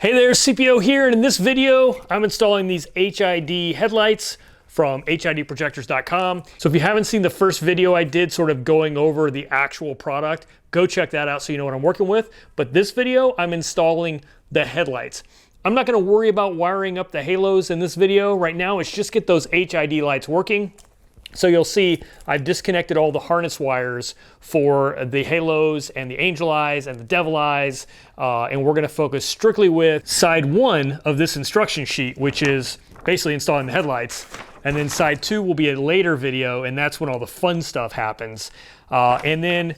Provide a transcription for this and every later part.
Hey there, CPO here, and in this video, I'm installing these HID headlights from HIDprojectors.com. So if you haven't seen the first video I did sort of going over the actual product, go check that out so you know what I'm working with. But this video, I'm installing the headlights. I'm not gonna worry about wiring up the halos in this video. Right now, it's just get those HID lights working. So you'll see I've disconnected all the harness wires for the halos and the angel eyes and the devil eyes, and we're gonna focus strictly with side one of this instruction sheet, which is basically installing the headlights. And then side two will be a later video, and that's when all the fun stuff happens. And then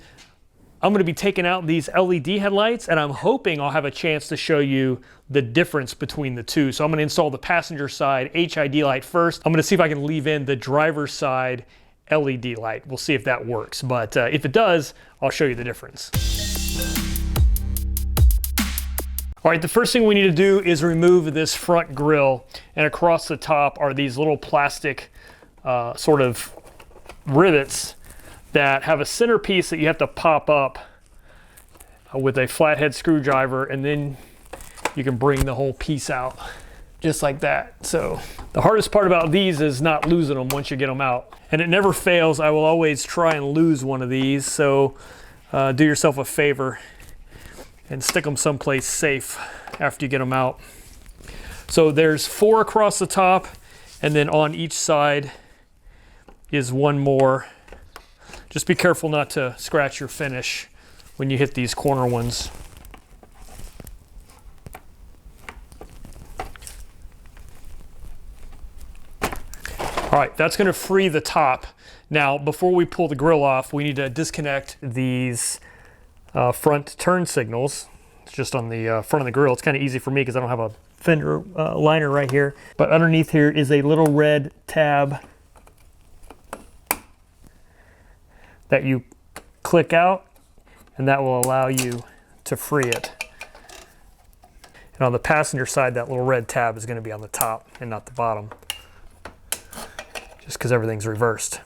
I'm gonna be taking out these LED headlights, and I'm hoping I'll have a chance to show you the difference between the two. So I'm gonna install the passenger side HID light first. I'm gonna see if I can leave in the driver's side LED light. We'll see if that works, but if it does, I'll show you the difference. All right, the first thing we need to do is remove this front grille, and across the top are these little plastic sort of rivets that have a centerpiece that you have to pop up with a flathead screwdriver, and then you can bring the whole piece out just like that. So the hardest part about these is not losing them once you get them out. And it never fails, I will always try and lose one of these. So do yourself a favor and stick them someplace safe after you get them out. So there's 4 across the top, and then on each side is 1 more. Just be careful not to scratch your finish when you hit these corner ones. All right, that's gonna free the top. Now, before we pull the grill off, we need to disconnect these front turn signals. It's just on the front of the grill. It's kind of easy for me because I don't have a fender liner right here. But underneath here is a little red tab that you click out, and that will allow you to free it. And on the passenger side, that little red tab is going to be on the top and not the bottom, just because everything's reversed.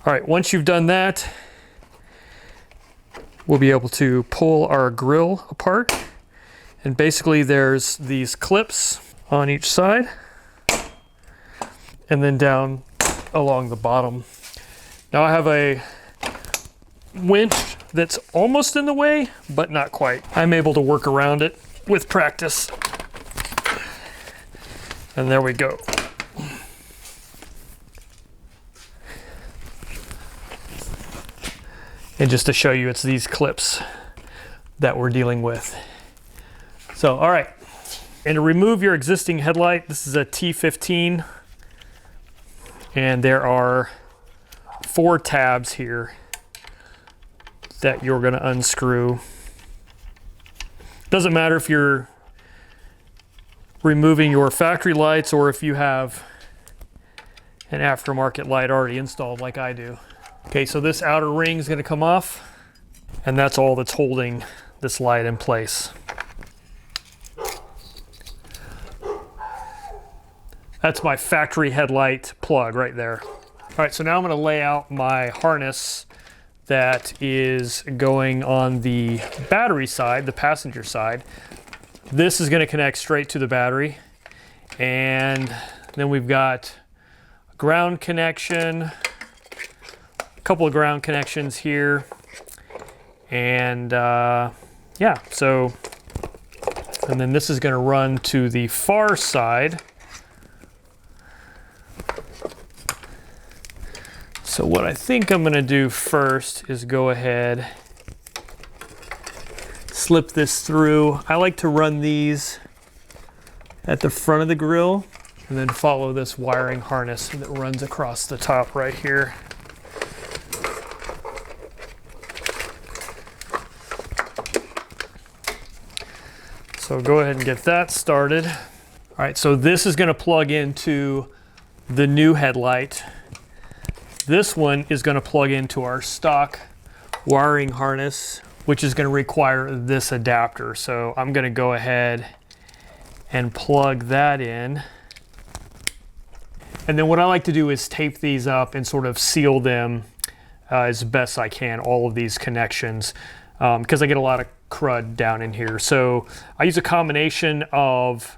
All right, once you've done that, we'll be able to pull our grill apart. And basically there's these clips on each side and then down along the bottom. Now I have a winch that's almost in the way, but not quite. I'm able to work around it with practice. And there we go. And just to show you, it's these clips that we're dealing with. So, all right. And to remove your existing headlight, this is a T15, and there are 4 tabs here that you're gonna unscrew. Doesn't matter if you're removing your factory lights or if you have an aftermarket light already installed like I do. Okay, so this outer ring is gonna come off, and that's all that's holding this light in place. That's my factory headlight plug right there. All right, so now I'm gonna lay out my harness that is going on the battery side, the passenger side. This is gonna connect straight to the battery. And then we've got a ground connection, a couple of ground connections here. And yeah, so, and then this is gonna run to the far side. So what I think I'm gonna do first is go ahead, slip this through. I like to run these at the front of the grill and then follow this wiring harness that runs across the top right here. So go ahead and get that started. All right, so this is gonna plug into the new headlight. This one is going to plug into our stock wiring harness, which is going to require this adapter. So I'm going to go ahead and plug that in. And then what I like to do is tape these up and sort of seal them as best I can, all of these connections, because I get a lot of crud down in here. So I use a combination of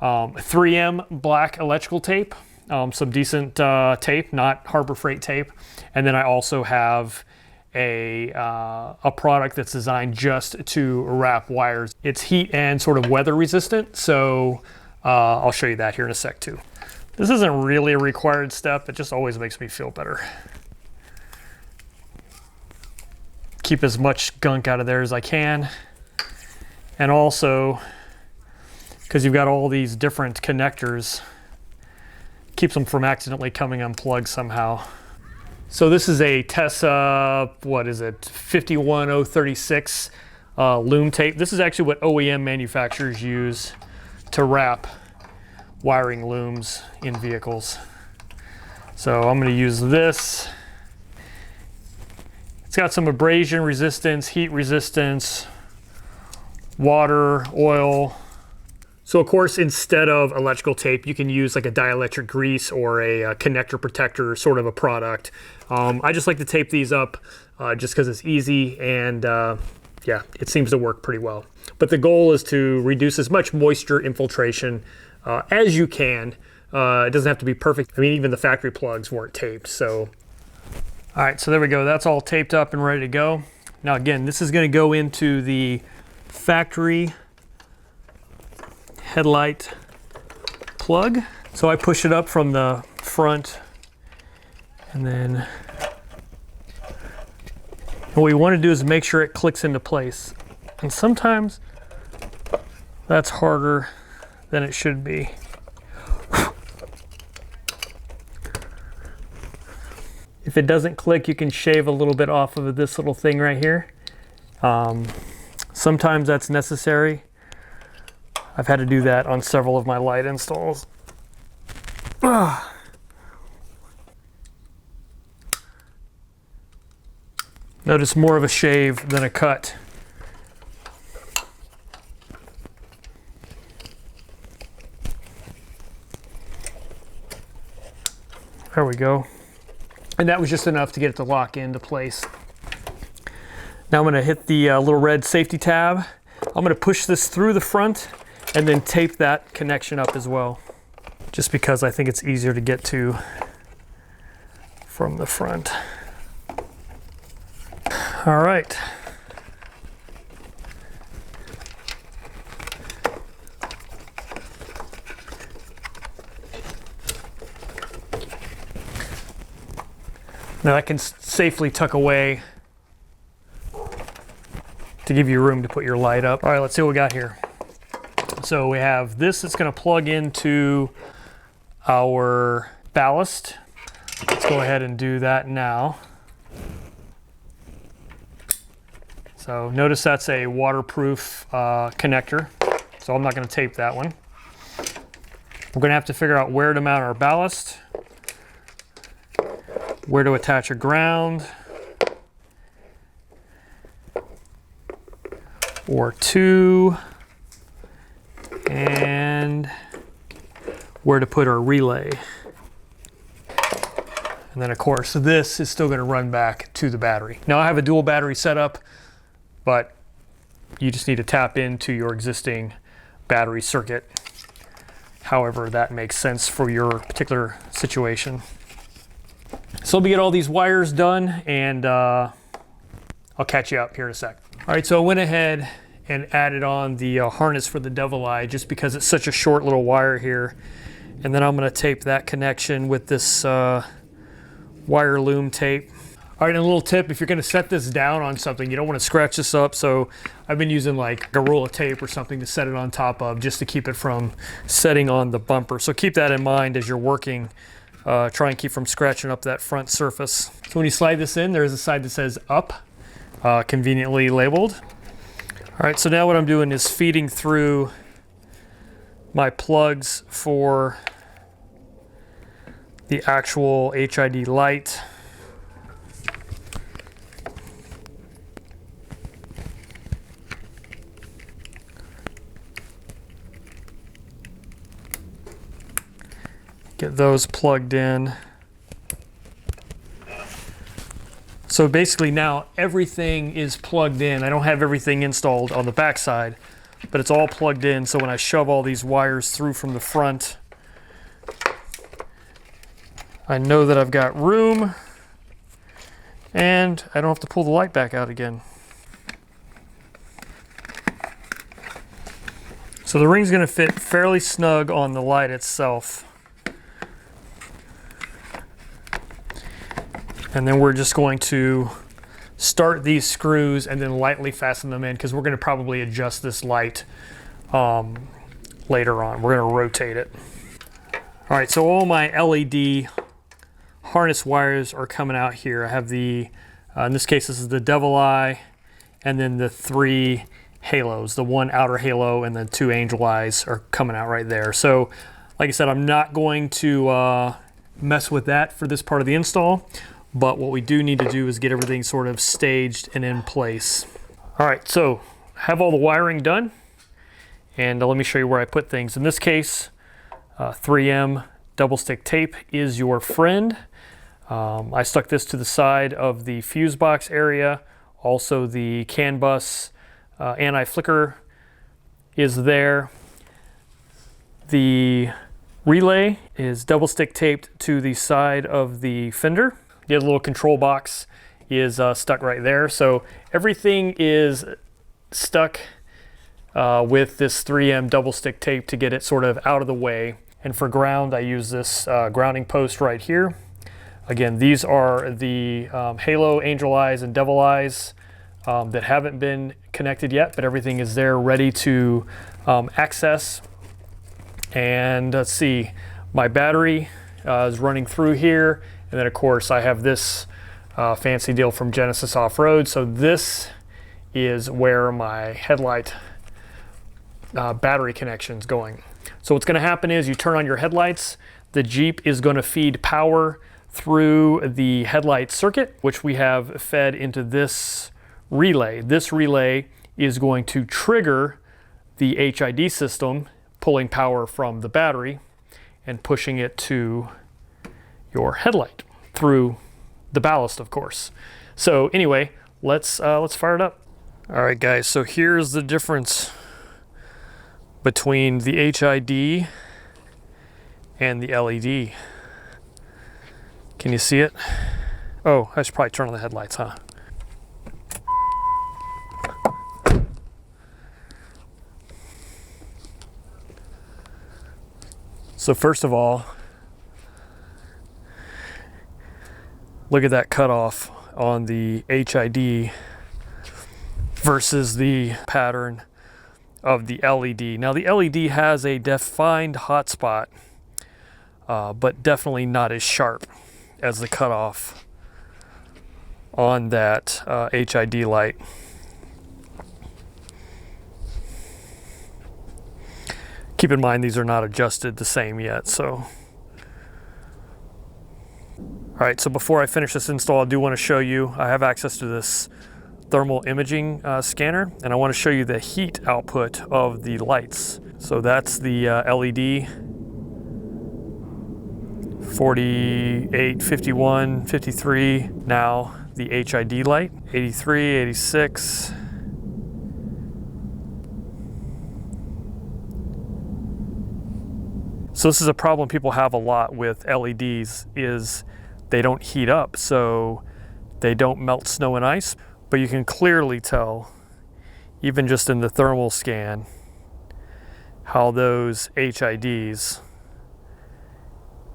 3M black electrical tape, some decent tape, not Harbor Freight tape, and then I also have a product that's designed just to wrap wires. It's heat and sort of weather resistant, so I'll show you that here in a sec too. This isn't really a required step, it just always makes me feel better. Keep as much gunk out of there as I can. And also, because you've got all these different connectors, keeps them from accidentally coming unplugged somehow. So this is a Tessa, what is it, 51036 loom tape. This is actually what OEM manufacturers use to wrap wiring looms in vehicles. So I'm going to use this. It's got some abrasion resistance, heat resistance, water, oil. So of course, instead of electrical tape, you can use like a dielectric grease or a connector protector sort of a product. I just like to tape these up just because it's easy and yeah, it seems to work pretty well. But the goal is to reduce as much moisture infiltration as you can. It doesn't have to be perfect. I mean, even the factory plugs weren't taped, so. All right, so there we go. That's all taped up and ready to go. Now again, this is going to go into the factory headlight plug. So I push it up from the front, and then what we want to do is make sure it clicks into place. And sometimes that's harder than it should be. If it doesn't click, you can shave a little bit off of this little thing right here. Sometimes that's necessary. I've had to do that on several of my light installs. Notice more of a shave than a cut. There we go. And that was just enough to get it to lock into place. Now I'm going to hit the little red safety tab. I'm going to push this through the front and then tape that connection up as well, just because I think it's easier to get to from the front. All right. Now I can safely tuck away to give you room to put your light up. All right, let's see what we got here. So we have this that's going to plug into our ballast. Let's go ahead and do that now. So notice that's a waterproof connector, so I'm not going to tape that one. We're going to have to figure out where to mount our ballast, where to attach a ground or two, and where to put our relay. And then of course this is still going to run back to the battery. Now I have a dual battery setup, but you just need to tap into your existing battery circuit, however that makes sense for your particular situation. So let me get all these wires done, and I'll catch you up here in a sec. All right, so I went ahead and added on the harness for the devil eye just because it's such a short little wire here. And then I'm going to tape that connection with this wire loom tape. All right, and a little tip, if you're going to set this down on something, you don't want to scratch this up. So I've been using like a roll of tape or something to set it on top of, just to keep it from setting on the bumper. So keep that in mind as you're working. Try and keep from scratching up that front surface. So when you slide this in, there's a side that says up, conveniently labeled. All right, so now what I'm doing is feeding through my plugs for the actual HID light. Get those plugged in. So basically now everything is plugged in. I don't have everything installed on the back side, but it's all plugged in. So when I shove all these wires through from the front, I know that I've got room and I don't have to pull the light back out again. So the ring's gonna fit fairly snug on the light itself. And then we're just going to start these screws and then lightly fasten them in, because we're going to probably adjust this light later on. We're going to rotate it. All right, so all my LED harness wires are coming out here. I have the, in this case, this is the devil eye, and then the 3 halos. The 1 outer halo and the 2 angel eyes are coming out right there. So, like I said, I'm not going to mess with that for this part of the install. But what we do need to do is get everything sort of staged and in place. All right, so have all the wiring done. And let me show you where I put things. In this case, 3M double stick tape is your friend. I stuck this to the side of the fuse box area. Also the CAN bus anti-flicker is there. The relay is double stick taped to the side of the fender. The little control box is stuck right there. So everything is stuck with this 3M double stick tape to get it sort of out of the way. And for ground, I use this grounding post right here. Again, these are the halo, angel eyes, and devil eyes that haven't been connected yet, but everything is there ready to access. And let's see, my battery is running through here. And then of course I have this fancy deal from Genesis Off-Road. So this is where my headlight battery connection's going. So what's gonna happen is you turn on your headlights, the Jeep is gonna feed power through the headlight circuit, which we have fed into this relay. This relay is going to trigger the HID system, pulling power from the battery and pushing it to your headlight through the ballast, of course. So anyway, let's fire it up. All right, guys. So here's the difference between the HID and the LED. Can you see it? Oh, I should probably turn on the headlights, huh? So first of all, look at that cutoff on the HID versus the pattern of the LED. Now the LED has a defined hotspot, but definitely not as sharp as the cutoff on that HID light. Keep in mind these are not adjusted the same yet, so. All right, so before I finish this install, I do want to show you, I have access to this thermal imaging scanner, and I want to show you the heat output of the lights. So that's the LED, 48, 51, 53. Now the HID light, 83, 86. So this is a problem people have a lot with LEDs, is they don't heat up, so they don't melt snow and ice. But you can clearly tell, even just in the thermal scan, how those HIDs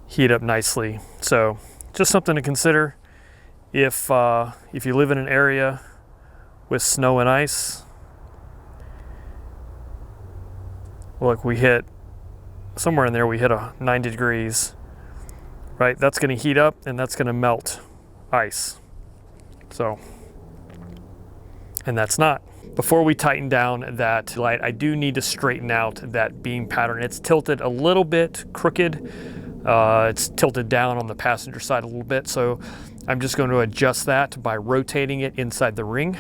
heat up nicely. So just something to consider if you live in an area with snow and ice. Look, we hit somewhere in there, we hit 90 degrees, right? That's going to heat up and that's going to melt ice. So, and that's not. Before we tighten down that light, I do need to straighten out that beam pattern. It's tilted a little bit crooked. It's tilted down on the passenger side a little bit. So I'm just going to adjust that by rotating it inside the ring.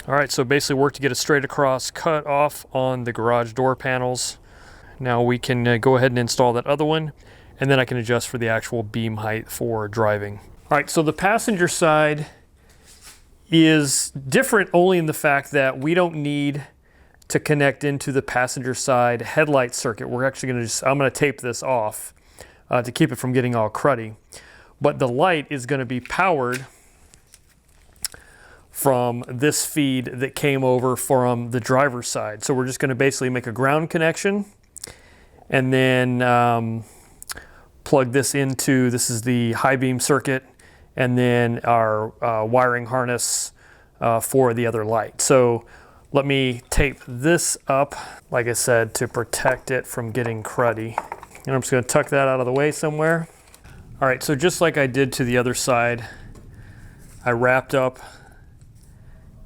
All right, so basically work to get a straight across cut off on the garage door panels. Now we can go ahead and install that other one. and then I can adjust for the actual beam height for driving. All right, so the passenger side is different only in the fact that we don't need to connect into the passenger side headlight circuit. We're actually I'm gonna tape this off to keep it from getting all cruddy. But the light is gonna be powered from this feed that came over from the driver's side. So we're just gonna basically make a ground connection and then plug this into, this is the high beam circuit, and then our wiring harness for the other light. So let me tape this up, like I said, to protect it from getting cruddy. And I'm just gonna tuck that out of the way somewhere. All right, so just like I did to the other side, I wrapped up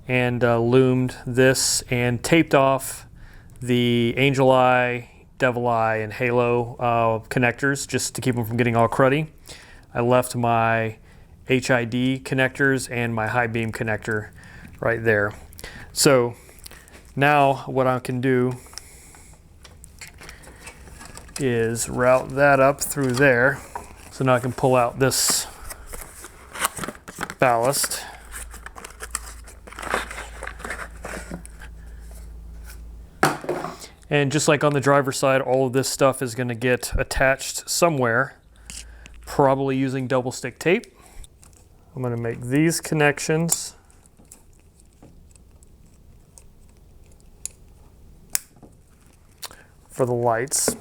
and loomed this and taped off the angel eye, devil eye, and halo connectors just to keep them from getting all cruddy. I left my HID connectors and my high beam connector right there. So now what I can do is route that up through there. So now I can pull out this ballast. And just like on the driver's side, all of this stuff is going to get attached somewhere, probably using double stick tape. I'm going to make these connections. For the lights.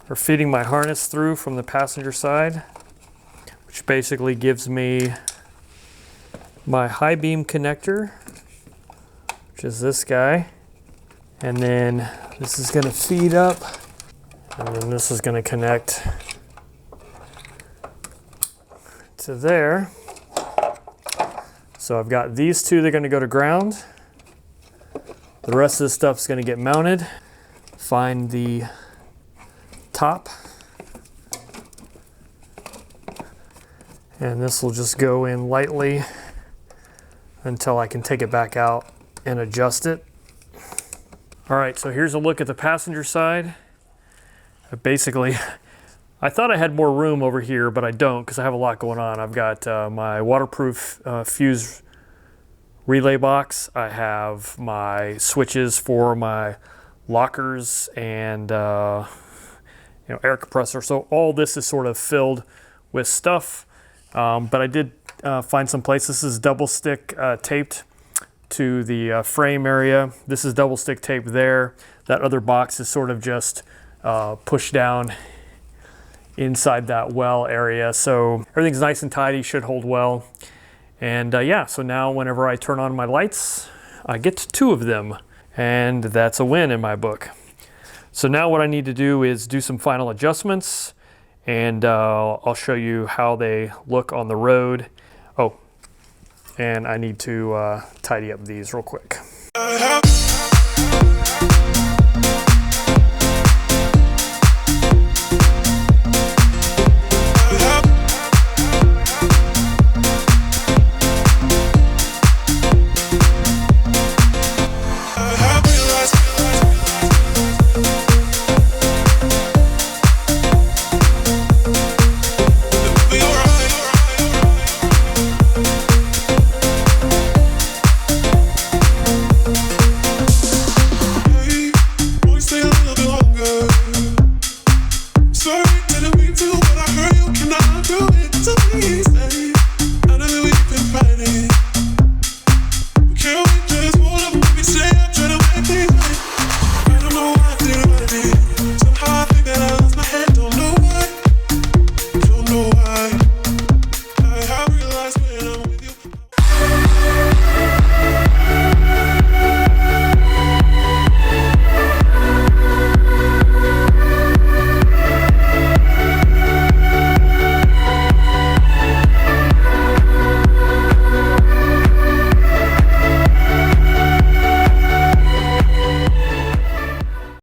We're feeding my harness through from the passenger side, which basically gives me my high beam connector, which is this guy. And then this is going to feed up, and then this is going to connect to there. So I've got these two, they're going to go to ground. The rest of this stuff is going to get mounted. Find the top, and this will just go in lightly until I can take it back out and adjust it. All right, so here's a look at the passenger side. Basically, I thought I had more room over here, but I don't because I have a lot going on. I've got my waterproof fuse relay box. I have my switches for my lockers and air compressor. So all this is sort of filled with stuff. But I did find some place. This is double stick taped to the frame area. This is double stick tape there. That other box is sort of just pushed down inside that well area. So everything's nice and tidy, should hold well. And yeah, so now whenever I turn on my lights, I get two of them. And that's a win in my book. So now what I need to do is do some final adjustments, and I'll show you how they look on the road. Oh, and I need to tidy up these real quick.